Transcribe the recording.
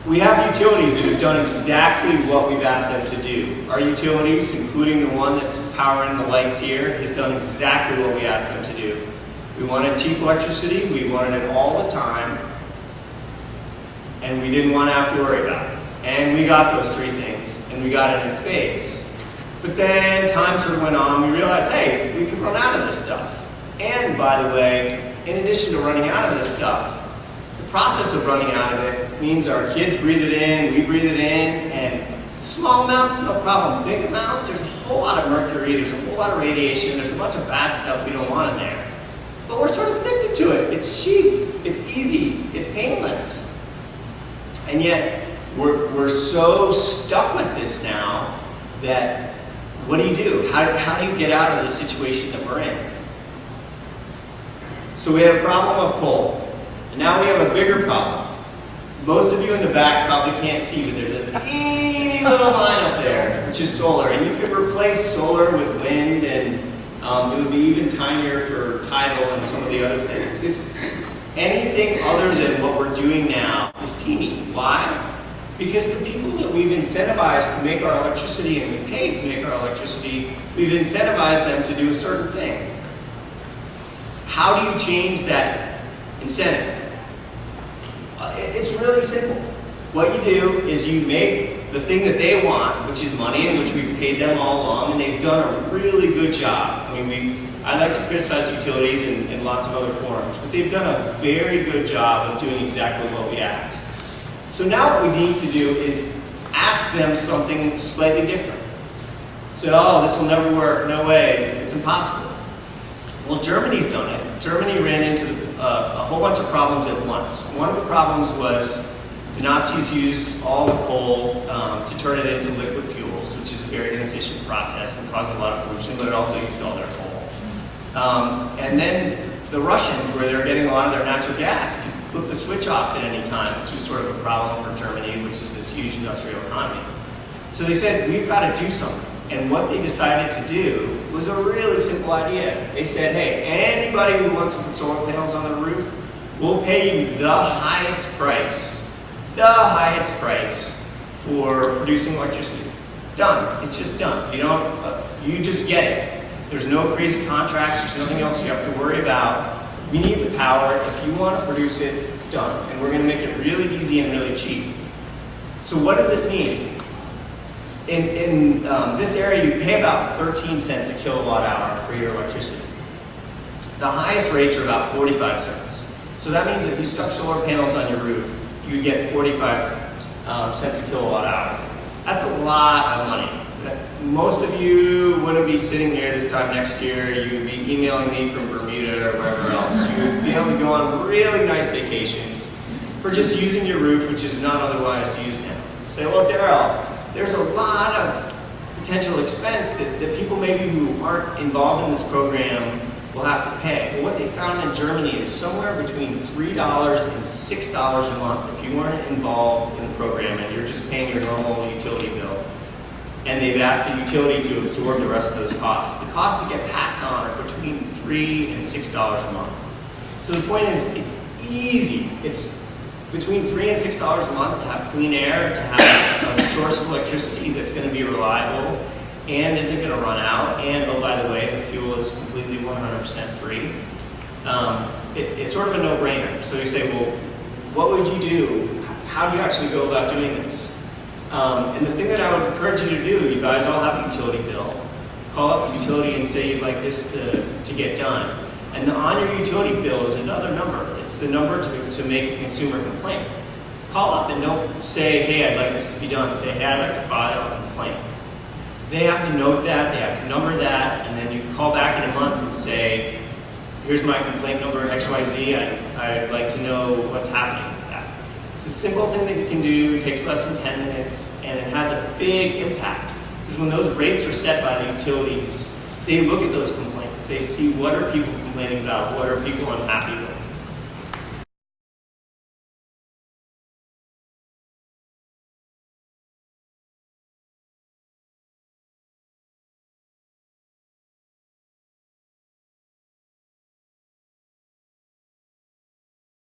We have utilities that have done exactly what we've asked them to do. Our utilities, including the one that's powering the lights here, has done exactly what we asked them to do. We wanted cheap electricity, we wanted it all the time, and we didn't want to have to worry about it. And we got those three things, and we got it in spades. But then time sort of went on, we realized, hey, we could run out of this stuff. And by the way, in addition to running out of this stuff, the process of running out of it means our kids breathe it in, we breathe it in, and small amounts, no problem. Big amounts, there's a whole lot of mercury, there's a whole lot of radiation, there's a bunch of bad stuff we don't want in there. But we're sort of addicted to it. It's cheap, it's easy, it's painless. And yet, we're so stuck with this now that what do? How do you get out of the situation that we're in? So we had a problem of coal. And now we have a bigger problem. Most of you in the back probably can't see, but there's a teeny little line up there, which is solar. And you could replace solar with wind, and it would be even tinier for tidal and some of the other things. It's anything other than what we're doing now is teeny. Why? Because the people that we've incentivized to make our electricity and we paid to make our electricity, we've incentivized them to do a certain thing. How do you change that incentive? It's really simple. What you do is you make the thing that they want, which is money, and which we've paid them all along, and they've done a really good job. I mean, I like to criticize utilities in lots of other forums, but they've done a very good job of doing exactly what we asked. So now what we need to do is ask them something slightly different. So, oh, this will never work, no way, it's impossible. Well, Germany's done it. Germany ran into a whole bunch of problems at once. One of the problems was the Nazis used all the coal to turn it into liquid fuels, which is a very inefficient process and caused a lot of pollution, but it also used all their coal. And then the Russians, where they're getting a lot of their natural gas, could flip the switch off at any time, which was sort of a problem for Germany, which is this huge industrial economy. So they said, we've got to do something. And what they decided to do was a really simple idea. They said, hey, anybody who wants to put solar panels on their roof, we'll pay you the highest price for producing electricity. Done. It's just done. You just get it. There's no crazy contracts, there's nothing else you have to worry about. You need the power. If you want to produce it, done. And we're going to make it really easy and really cheap. So what does it mean? In this area, you pay about 13 cents a kilowatt hour for your electricity. The highest rates are about 45 cents. So that means if you stuck solar panels on your roof, you get 45 cents a kilowatt hour. That's a lot of money. Most of you wouldn't be sitting here this time next year. You would be emailing me from Bermuda or wherever else. You would be able to go on really nice vacations for just using your roof, which is not otherwise used now. Say, well, Darrell, there's a lot of potential expense that people maybe who aren't involved in this program will have to pay. Well, what they found in Germany is somewhere between $3 and $6 a month if you weren't involved in the program and you're just paying your normal utility bill. And they've asked the utility to absorb the rest of those costs. The costs that get passed on are between $3 and $6 a month. So the point is, it's easy. It's between $3 and $6 a month to have clean air, to have a source of electricity that's going to be reliable and isn't going to run out. And, oh, by the way, the fuel is completely 100% free. It's sort of a no-brainer. So you say, well, what would you do? How do you actually go about doing this? And the thing that I would encourage you to do, you guys all have a utility bill. Call up the utility and say you'd like this to get done. And on your utility bill is another number. It's the number to make a consumer complaint. Call up and don't say, hey, I'd like this to be done. Say, hey, I'd like to file a complaint. They have to note that, they have to number that, and then you call back in a month and say, here's my complaint number, XYZ, I'd like to know what's happening with that. It's a simple thing that you can do, it takes less than 10 minutes, and it has a big impact. Because when those rates are set by the utilities, they look at those complaints. They see what are people complaining about, what are people unhappy